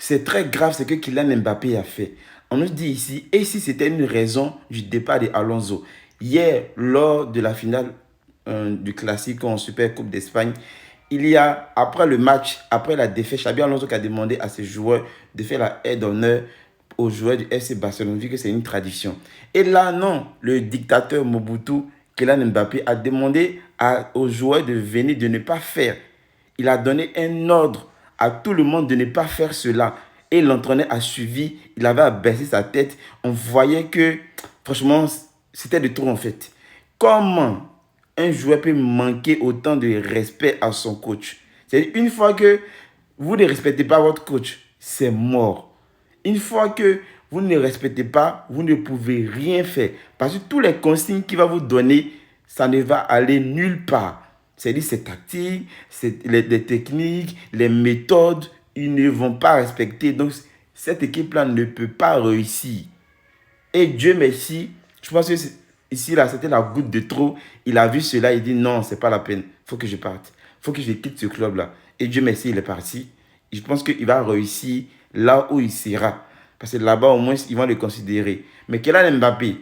c'est très grave ce que Kylian Mbappé a fait. On nous dit ici, et si c'était une raison du départ de Alonso. Hier, lors de la finale du Classico en Super Coupe d'Espagne, il y a, après le match, après la défaite, Xabi Alonso qui a demandé à ses joueurs de faire la aide d'honneur aux joueurs du FC Barcelone, vu que c'est une tradition. Et là, non, le dictateur Mobutu, Kylian Mbappé, a demandé aux joueurs de venir, de ne pas faire. Il a donné un ordre à tout le monde de ne pas faire cela. Et l'entraîneur a suivi, il avait abaissé sa tête. On voyait que, franchement, c'était de trop en fait. Comment un joueur peut manquer autant de respect à son coach? C'est une fois que vous ne respectez pas votre coach, c'est mort. Une fois que vous ne respectez pas, vous ne pouvez rien faire. Parce que tous les consignes qu'il va vous donner, ça ne va aller nulle part. C'est-à-dire ses tactiques, les techniques, les méthodes, ils ne vont pas respecter. Donc, cette équipe-là ne peut pas réussir. Et Dieu merci, je pense que ici, là, c'était la goutte de trop. Il a vu cela, il dit non, c'est pas la peine. Il faut que je parte. Il faut que je quitte ce club-là. Et Dieu merci, il est parti. Je pense qu'il va réussir là où il sera. Parce que là-bas, au moins, ils vont le considérer. Mais Kylian Mbappé,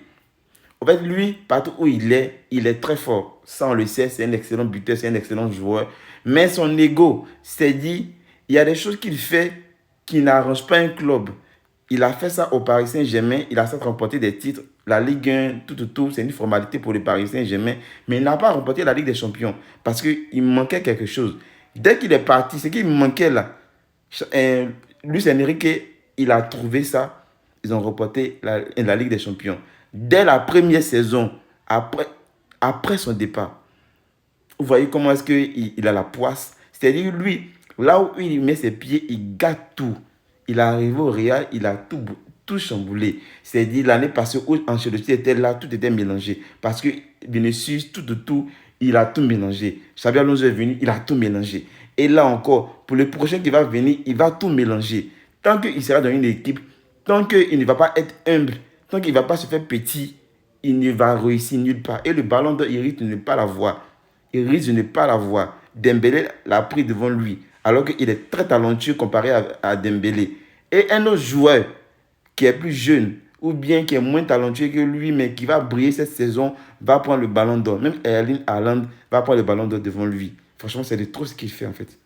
en fait, lui, partout où il est très fort. Ça, on le sait, c'est un excellent buteur, c'est un excellent joueur. Mais son ego, c'est dit, il y a des choses qu'il fait qui n'arrangent pas un club. Il a fait ça au Paris Saint-Germain, il a remporté des titres, la Ligue 1, tout, c'est une formalité pour le Paris Saint-Germain. Mais il n'a pas remporté la Ligue des Champions parce qu'il manquait quelque chose. Dès qu'il est parti, ce qu'il manquait là, Luis Enrique, il a trouvé ça. Ils ont remporté la Ligue des Champions. Dès la première saison, après son départ, vous voyez comment est-ce qu'il a la poisse. C'est-à-dire, lui, là où il met ses pieds, il gâte tout. Il est arrivé au Real, il a tout chamboulé. C'est-à-dire, l'année passée où Ancelotti était là, tout était mélangé. Parce que Vinicius, tout, il a tout mélangé. Xabi Alonso est venu, il a tout mélangé. Et là encore, pour le prochain qui va venir, il va tout mélanger. Tant qu'il sera dans une équipe, tant qu'il ne va pas être humble, tant qu'il ne va pas se faire petit, il ne va réussir nulle part. Et le ballon d'or, il risque de ne pas l'avoir. Il risque de ne pas l'avoir. Dembélé l'a pris devant lui, alors qu'il est très talentueux comparé à Dembélé. Et un autre joueur qui est plus jeune, ou bien qui est moins talentueux que lui, mais qui va briller cette saison, va prendre le ballon d'or. Même Erling Haaland va prendre le ballon d'or devant lui. Franchement, c'est de trop ce qu'il fait en fait.